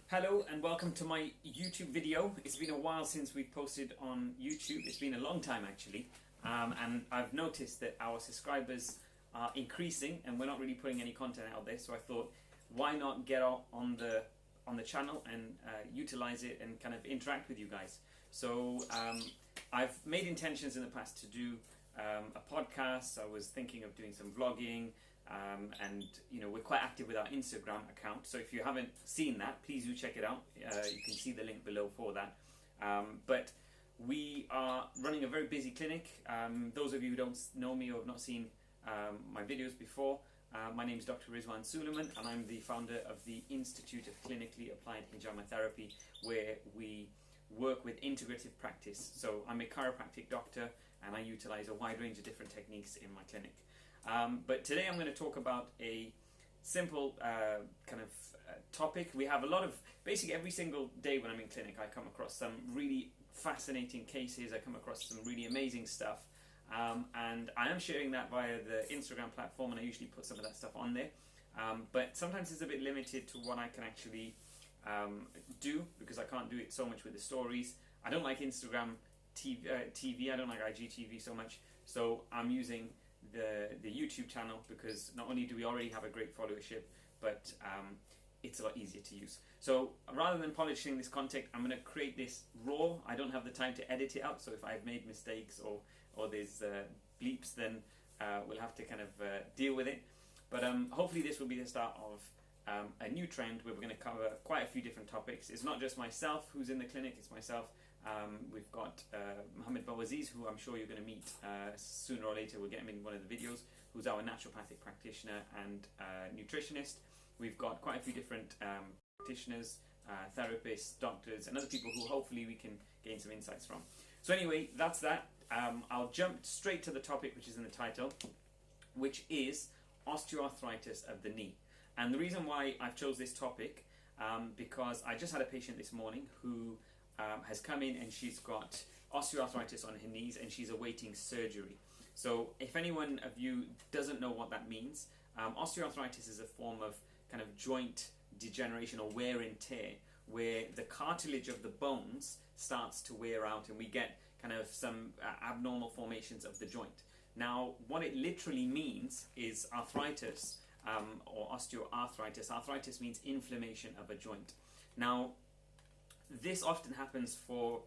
Hello and welcome to my YouTube video. It's been a while since we've posted on YouTube. It's been a long time actually, and I've noticed that our subscribers are increasing and we're not really putting any content out there, so I thought why not get out on the channel and utilize it and kind of interact with you guys. So I've made intentions in the past to do a podcast. I was thinking of doing some vlogging, and you know, we're quite active with our Instagram account, so if you haven't seen that, please do check it out. You can see the link below for that. But we are running a very busy clinic. Those of you who don't know me or have not seen my videos before, my name is Dr Rizwhan Suleman and I'm the founder of the Institute of Clinically Applied Hijama Therapy, where we work with integrative practice. So I'm a chiropractic doctor and I utilize a wide range of different techniques in my clinic. But today I'm going to talk about a simple topic. We have a lot of, basically every single day when I'm in clinic I come across some really fascinating cases, I come across some really amazing stuff, and I am sharing that via the Instagram platform, and I usually put some of that stuff on there, but sometimes it's a bit limited to what I can actually do, because I can't do it so much with the stories. I don't like Instagram TV, I don't like IGTV so much, so I'm using the YouTube channel, because not only do we already have a great followership, but it's a lot easier to use. So rather than polishing this content, I'm going to create this raw. I don't have the time to edit it out, so if I've made mistakes or there's bleeps, then we'll have to kind of deal with it. But hopefully this will be the start of a new trend where we're going to cover quite a few different topics. It's not just myself who's in the clinic, it's myself. We've got Mohammed Bawaziz, who I'm sure you're going to meet sooner or later. We'll get him in one of the videos, who's our naturopathic practitioner and nutritionist. We've got quite a few different practitioners, therapists, doctors, and other people who hopefully we can gain some insights from. So anyway, that's that. I'll jump straight to the topic which is in the title, which is osteoarthritis of the knee. And the reason why I've chose this topic, because I just had a patient this morning who has come in and she's got osteoarthritis on her knees and she's awaiting surgery. So if anyone of you doesn't know what that means, osteoarthritis is a form of kind of joint degeneration or wear and tear, where the cartilage of the bones starts to wear out and we get kind of some abnormal formations of the joint. Now, what it literally means is arthritis, or osteoarthritis. Arthritis means inflammation of a joint. Now, this often happens for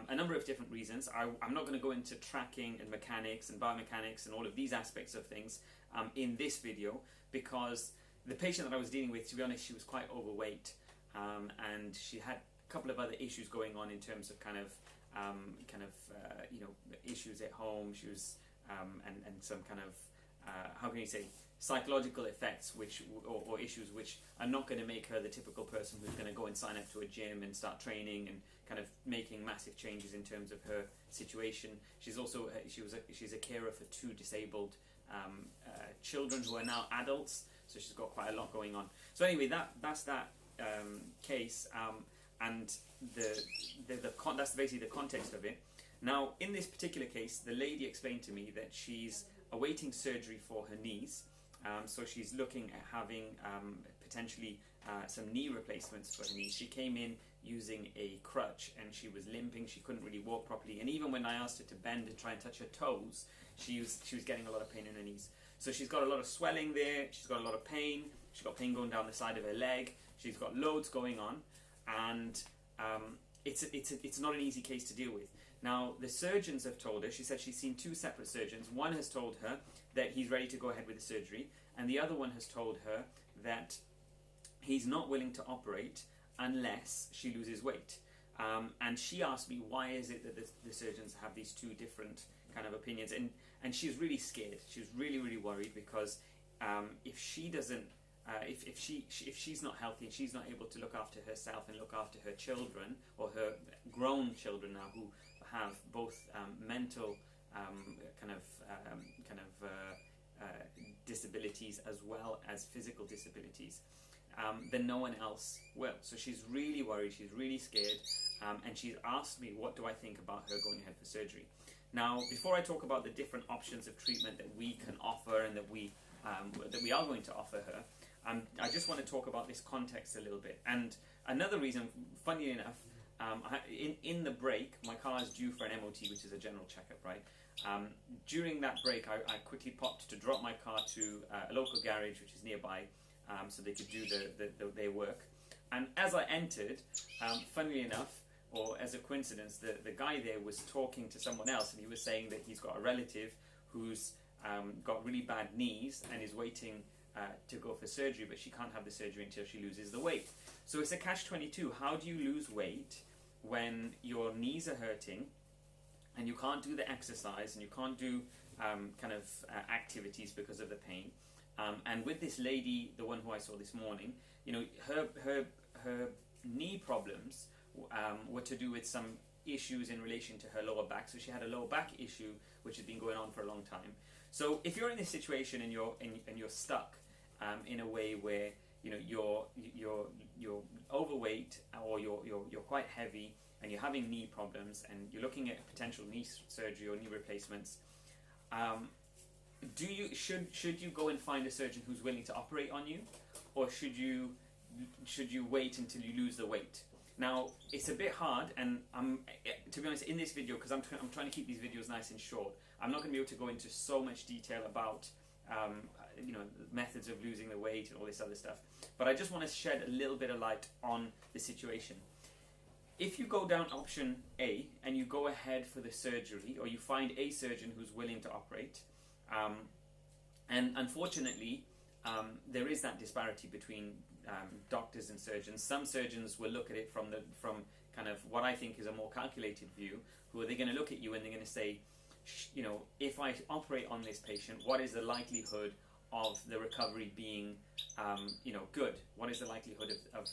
a number of different reasons. I'm not going to go into tracking and mechanics and biomechanics and all of these aspects of things in this video, because the patient that I was dealing with, to be honest, she was quite overweight, and she had a couple of other issues going on in terms of you know, issues at home. She was and some kind of how can you say, psychological effects or issues which are not going to make her the typical person who's going to go and sign up to a gym and start training and kind of making massive changes in terms of her situation. She's also she's a carer for two disabled children who are now adults, so she's got quite a lot going on. So anyway, that's that case, and that's basically the context of it. Now, in this particular case, the lady explained to me that she's awaiting surgery for her knees. So she's looking at having potentially some knee replacements for her knees. She came in using a crutch and she was limping. She couldn't really walk properly, and even when I asked her to bend and try and touch her toes, she was getting a lot of pain in her knees. So she's got a lot of swelling there. She's got a lot of pain. She's got pain going down the side of her leg. She's got loads going on, and it's not an easy case to deal with. Now, the surgeons have told her, she said she's seen two separate surgeons. One has told her that he's ready to go ahead with the surgery, and the other one has told her that he's not willing to operate unless she loses weight. And she asked me, why is it that the surgeons have these two different kind of opinions? And she's really scared. She's really worried, because if she doesn't, if she's not healthy and she's not able to look after herself and look after her children, or her grown children now, who have both mental disabilities as well as physical disabilities, then no one else will. So she's really worried, she's really scared, and she's asked me, what do I think about her going ahead for surgery? Now, before I talk about the different options of treatment that we can offer and that we are going to offer her, I just want to talk about this context a little bit. And another reason, funny enough, in the break, my car is due for an MOT, which is a general checkup, right? During that break, I quickly popped to drop my car to a local garage, which is nearby, so they could do their work. And as I entered, funnily enough, or as a coincidence, the guy there was talking to someone else, and he was saying that he's got a relative who's got really bad knees and is waiting to go for surgery, but she can't have the surgery until she loses the weight. So it's a catch-22. How do you lose weight when your knees are hurting and you can't do the exercise and you can't do activities because of the pain? And with this lady, the one who I saw this morning, you know, her knee problems were to do with some issues in relation to her lower back. So she had a lower back issue which had been going on for a long time. So if you're in this situation and you're stuck in a way where, you know, you're overweight, or you're quite heavy and you're having knee problems and you're looking at potential knee surgery or knee replacements, should you go and find a surgeon who's willing to operate on you, or should you wait until you lose the weight? Now, it's a bit hard, and to be honest, in this video, because I'm trying to keep these videos nice and short, I'm not going to be able to go into so much detail about you know, methods of losing the weight and all this other stuff. But I just want to shed a little bit of light on the situation. If you go down option A and you go ahead for the surgery, or you find a surgeon who's willing to operate, and unfortunately, there is that disparity between doctors and surgeons. Some surgeons will look at it from kind of what I think is a more calculated view, who are they going to look at you and they're going to say, you know, if I operate on this patient, what is the likelihood of the recovery being, you know, good? What is the likelihood of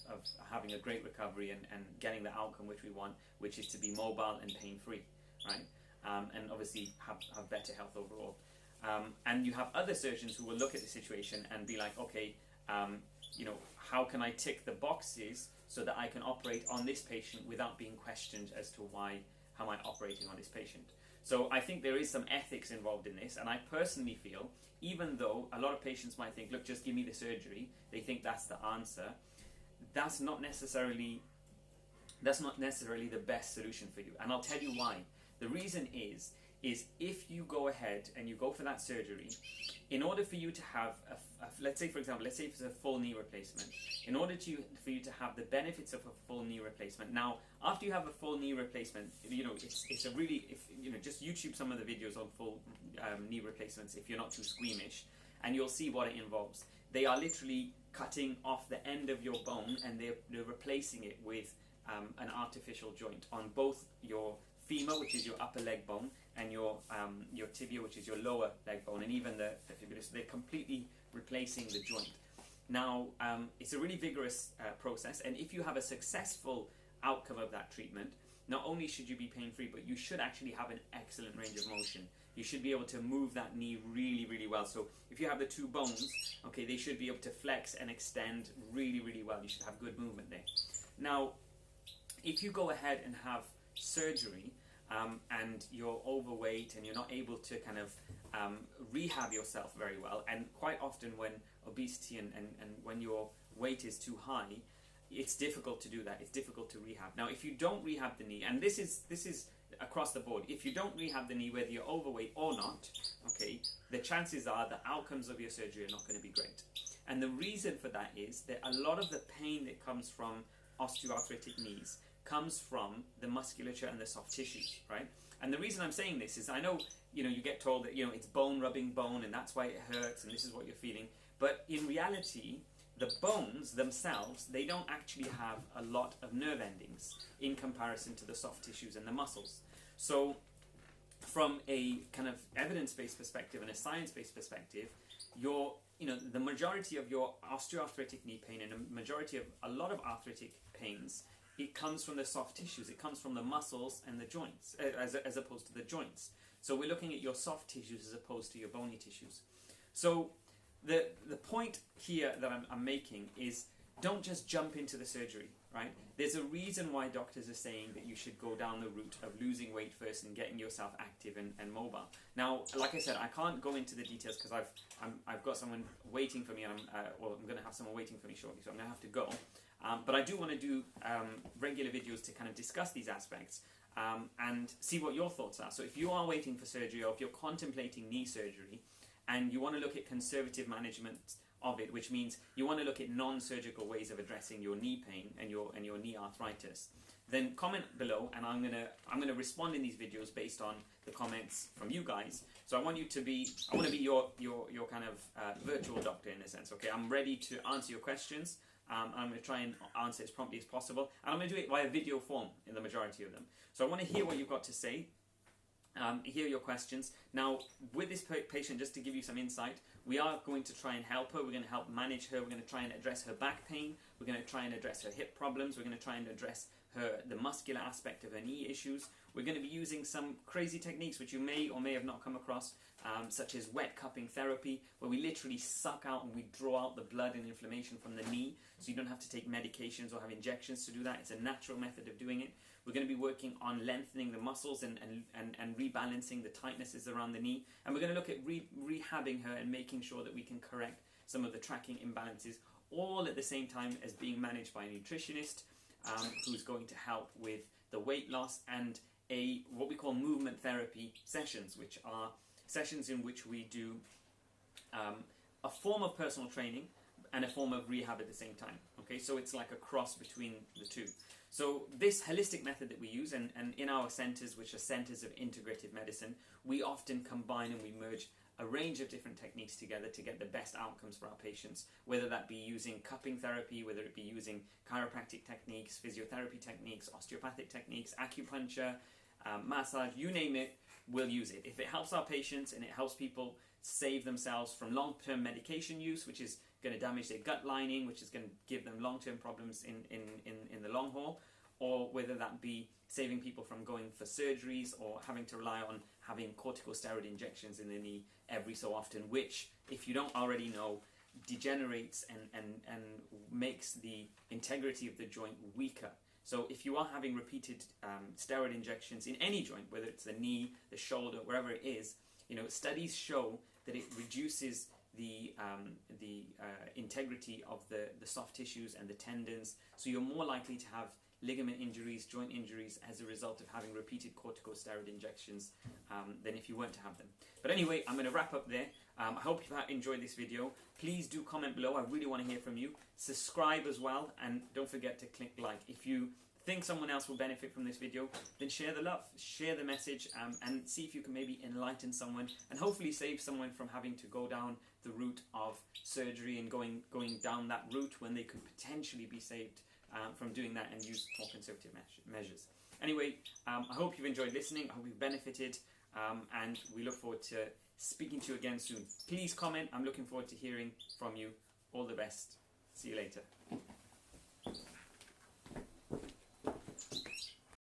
having a great recovery and getting the outcome which we want, which is to be mobile and pain-free, right? And obviously have better health overall. And you have other surgeons who will look at the situation and be like, okay, you know, how can I tick the boxes so that I can operate on this patient without being questioned as to how am I operating on this patient? So I think there is some ethics involved in this, and I personally feel, even though a lot of patients might think, look, just give me the surgery, they think that's the answer, that's not necessarily the best solution for you. And I'll tell you why. The reason is if you go ahead and you go for that surgery, in order for you to have let's say, for example, let's say it's a full knee replacement, in order for you to have the benefits of a full knee replacement. Now, after you have a full knee replacement, you know, it's a really, you know, just YouTube some of the videos on full knee replacements if you're not too squeamish, and you'll see what it involves. They are literally cutting off the end of your bone and they're replacing it with an artificial joint on both your femur, which is your upper leg bone, and your tibia, which is your lower leg bone, and even the fibula. So they're completely replacing the joint. Now, it's a really vigorous process, and if you have a successful outcome of that treatment, not only should you be pain-free, but you should actually have an excellent range of motion. You should be able to move that knee really, really well. So if you have the two bones, okay, they should be able to flex and extend really, really well. You should have good movement there. Now, if you go ahead and have surgery, and you're overweight and you're not able to kind of rehab yourself very well, and quite often when obesity and when your weight is too high, it's difficult to do that. It's difficult to rehab. Now, if you don't rehab the knee, and this is across the board, if you don't rehab the knee, whether you're overweight or not, okay, the chances are the outcomes of your surgery are not going to be great. And the reason for that is that a lot of the pain that comes from osteoarthritic knees comes from the musculature and the soft tissues, right? And the reason I'm saying this is, I know, you know, you get told that, you know, it's bone rubbing bone and that's why it hurts and this is what you're feeling. But in reality, the bones themselves, they don't actually have a lot of nerve endings in comparison to the soft tissues and the muscles. So from a kind of evidence-based perspective and a science-based perspective, the majority of your osteoarthritic knee pain and a majority of a lot of arthritic pains, it comes from the soft tissues. It comes from the muscles and the joints, as opposed to the joints. So we're looking at your soft tissues as opposed to your bony tissues. So the point here that I'm making is don't just jump into the surgery, right? There's a reason why doctors are saying that you should go down the route of losing weight first and getting yourself active and mobile. Now, like I said, I can't go into the details because I've got someone waiting for me, and I'm going to have someone waiting for me shortly, so I'm going to have to go. But I do want to do regular videos to kind of discuss these aspects and see what your thoughts are. So if you are waiting for surgery, or if you're contemplating knee surgery, and you want to look at conservative management of it, which means you want to look at non-surgical ways of addressing your knee pain and your knee arthritis, then comment below, and I'm gonna respond in these videos based on the comments from you guys. So I want to be your kind of virtual doctor in a sense. Okay, I'm ready to answer your questions. I'm going to try and answer as promptly as possible, and I'm going to do it via video form in the majority of them. So I want to hear what you've got to say. Hear your questions. Now, with this patient, just to give you some insight, we are going to try and help her. We're going to help manage her. We're going to try and address her back pain. We're going to try and address her hip problems. We're going to try and address the muscular aspect of her knee issues. We're going to be using some crazy techniques which you may or may have not come across, such as wet cupping therapy, where we literally suck out and we draw out the blood and inflammation from the knee, so you don't have to take medications or have injections to do that. It's a natural method of doing it. We're going to be working on lengthening the muscles and rebalancing the tightnesses around the knee. And we're going to look at rehabbing her and making sure that we can correct some of the tracking imbalances, all at the same time as being managed by a nutritionist who's going to help with the weight loss and what we call movement therapy sessions, which are sessions in which we do a form of personal training and a form of rehab at the same time. Okay, so it's like a cross between the two. So this holistic method that we use, and in our centres, which are centres of integrative medicine, we often combine and we merge a range of different techniques together to get the best outcomes for our patients, whether that be using cupping therapy, whether it be using chiropractic techniques, physiotherapy techniques, osteopathic techniques, acupuncture, massage, you name it, we'll use it. If it helps our patients and it helps people save themselves from long-term medication use, which is going to damage their gut lining, which is going to give them long-term problems in the long haul, or whether that be saving people from going for surgeries or having to rely on having corticosteroid injections in the knee every so often, which, if you don't already know, degenerates and makes the integrity of the joint weaker. So if you are having repeated steroid injections in any joint, whether it's the knee, the shoulder, wherever it is, studies show that it reduces the integrity of the soft tissues and the tendons, so you're more likely to have ligament injuries, joint injuries as a result of having repeated corticosteroid injections than if you weren't to have them. But anyway, I'm going to wrap up there. I hope you enjoyed this video. Please do comment below. I really want to hear from you. Subscribe as well, and don't forget to click like. If you think someone else will benefit from this video, then share the love, share the message, and see if you can maybe enlighten someone and hopefully save someone from having to go down the route of surgery and going down that route when they could potentially be saved from doing that and use more conservative measures. Anyway, I hope you've enjoyed listening. I hope you've benefited, and we look forward to speaking to you again soon. Please comment. I'm looking forward to hearing from you. All the best. See you later.